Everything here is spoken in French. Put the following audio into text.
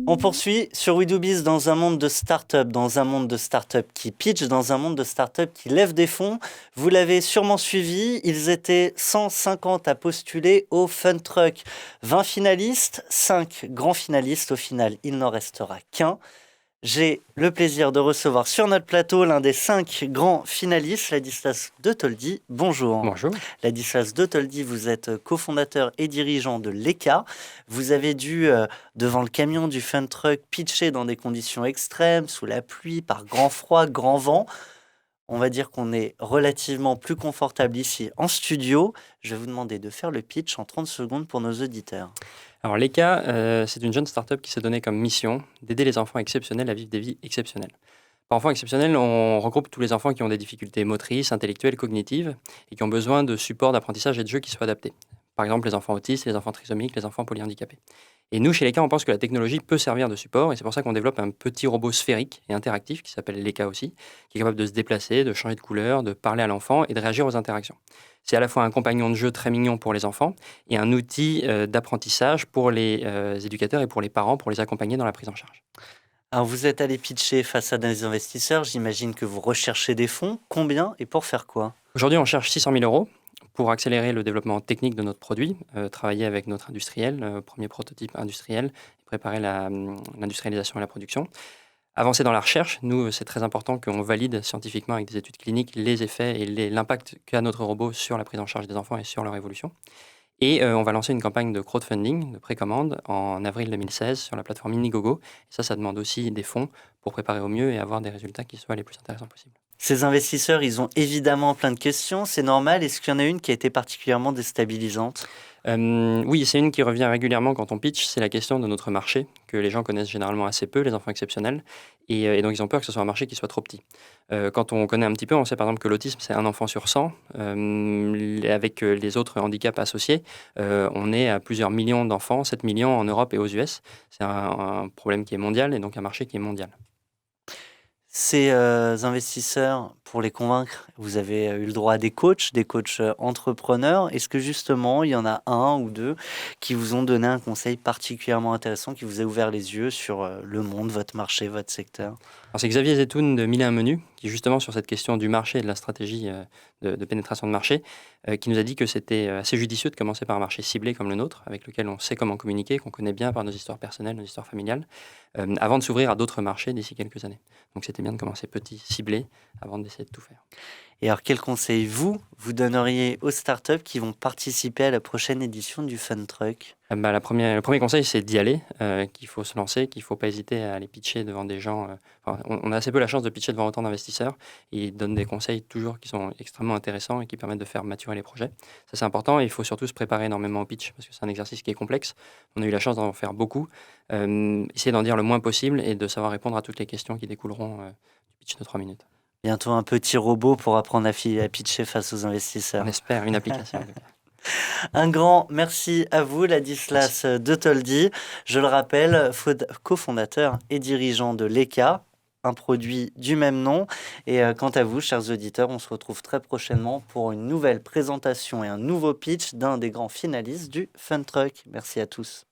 On poursuit sur We Do Biz dans un monde de start-up, dans un monde de start-up qui pitch, dans un monde de start-up qui lève des fonds. Vous l'avez sûrement suivi, ils étaient 150 à postuler au Fun Truck. 20 finalistes, 5 grands finalistes. Au final, il n'en restera qu'un. J'ai le plaisir de recevoir sur notre plateau l'un des 5 grands finalistes, Ladislas de Toldi. Bonjour. Bonjour. Ladislas de Toldi, vous êtes cofondateur et dirigeant de l'ECA. Vous avez dû, devant le camion du Fun Truck, pitcher dans des conditions extrêmes, sous la pluie, par grand froid, grand vent. On va dire qu'on est relativement plus confortable ici en studio. Je vais vous demander de faire le pitch en 30 secondes pour nos auditeurs. Alors l'ECA, c'est une jeune start-up qui s'est donnée comme mission d'aider les enfants exceptionnels à vivre des vies exceptionnelles. Par enfants exceptionnels, on regroupe tous les enfants qui ont des difficultés motrices, intellectuelles, cognitives et qui ont besoin de supports d'apprentissage et de jeux qui soient adaptés. Par exemple, les enfants autistes, les enfants trisomiques, les enfants polyhandicapés. Et nous, chez l'ECA, on pense que la technologie peut servir de support et c'est pour ça qu'on développe un petit robot sphérique et interactif qui s'appelle l'ECA aussi, qui est capable de se déplacer, de changer de couleur, de parler à l'enfant et de réagir aux interactions. C'est à la fois un compagnon de jeu très mignon pour les enfants et un outil d'apprentissage pour les éducateurs et pour les parents pour les accompagner dans la prise en charge. Alors, vous êtes allé pitcher face à des investisseurs. J'imagine que vous recherchez des fonds. Combien et pour faire quoi? Aujourd'hui, on cherche 600 000 euros pour accélérer le développement technique de notre produit, travailler avec notre industriel, premier prototype industriel, et préparer l'industrialisation et la production. Avancer dans la recherche, nous, c'est très important qu'on valide scientifiquement avec des études cliniques les effets et l'impact qu'a notre robot sur la prise en charge des enfants et sur leur évolution. Et on va lancer une campagne de crowdfunding, de précommande, en avril 2016 sur la plateforme Indiegogo. Et ça demande aussi des fonds pour préparer au mieux et avoir des résultats qui soient les plus intéressants possibles. Ces investisseurs, ils ont évidemment plein de questions. C'est normal. Est-ce qu'il y en a une qui a été particulièrement déstabilisante? Oui, c'est une qui revient régulièrement quand on pitch, c'est la question de notre marché, que les gens connaissent généralement assez peu, les enfants exceptionnels, et donc ils ont peur que ce soit un marché qui soit trop petit. Quand on connaît un petit peu, on sait par exemple que l'autisme, c'est un enfant sur 100, avec les autres handicaps associés, on est à plusieurs millions d'enfants, 7 millions en Europe et aux US. C'est un problème qui est mondial, et donc un marché qui est mondial. Ces investisseurs, pour les convaincre, vous avez eu le droit à des coachs entrepreneurs. Est-ce que justement, il y en a un ou deux qui vous ont donné un conseil particulièrement intéressant, qui vous a ouvert les yeux sur le monde, votre marché, votre secteur? Alors, c'est Xavier Zetoun de Mille et un menus, qui justement sur cette question du marché et de la stratégie de pénétration de marché, qui nous a dit que c'était assez judicieux de commencer par un marché ciblé comme le nôtre, avec lequel on sait comment communiquer, qu'on connaît bien par nos histoires personnelles, nos histoires familiales, avant de s'ouvrir à d'autres marchés d'ici quelques années. Donc c'était bien de commencer petit, ciblé, avant d'essayer de tout faire. Et alors, quel conseil vous donneriez aux startups qui vont participer à la prochaine édition du Fun Truck? Le premier conseil, c'est d'y aller, qu'il faut se lancer, qu'il ne faut pas hésiter à aller pitcher devant des gens. On a assez peu la chance de pitcher devant autant d'investisseurs. Ils donnent des conseils toujours qui sont extrêmement intéressants et qui permettent de faire maturer les projets. Ça, c'est important et il faut surtout se préparer énormément au pitch parce que c'est un exercice qui est complexe. On a eu la chance d'en faire beaucoup. Essayer d'en dire le moins possible et de savoir répondre à toutes les questions qui découleront du pitch de 3 minutes. Bientôt un petit robot pour apprendre à pitcher face aux On investisseurs. espère une application. Un grand merci à vous, Ladislas de Toldi. Je le rappelle, cofondateur et dirigeant de l'ECA, un produit du même nom. Et quant à vous, chers auditeurs, on se retrouve très prochainement pour une nouvelle présentation et un nouveau pitch d'un des grands finalistes du Fun Truck. Merci à tous.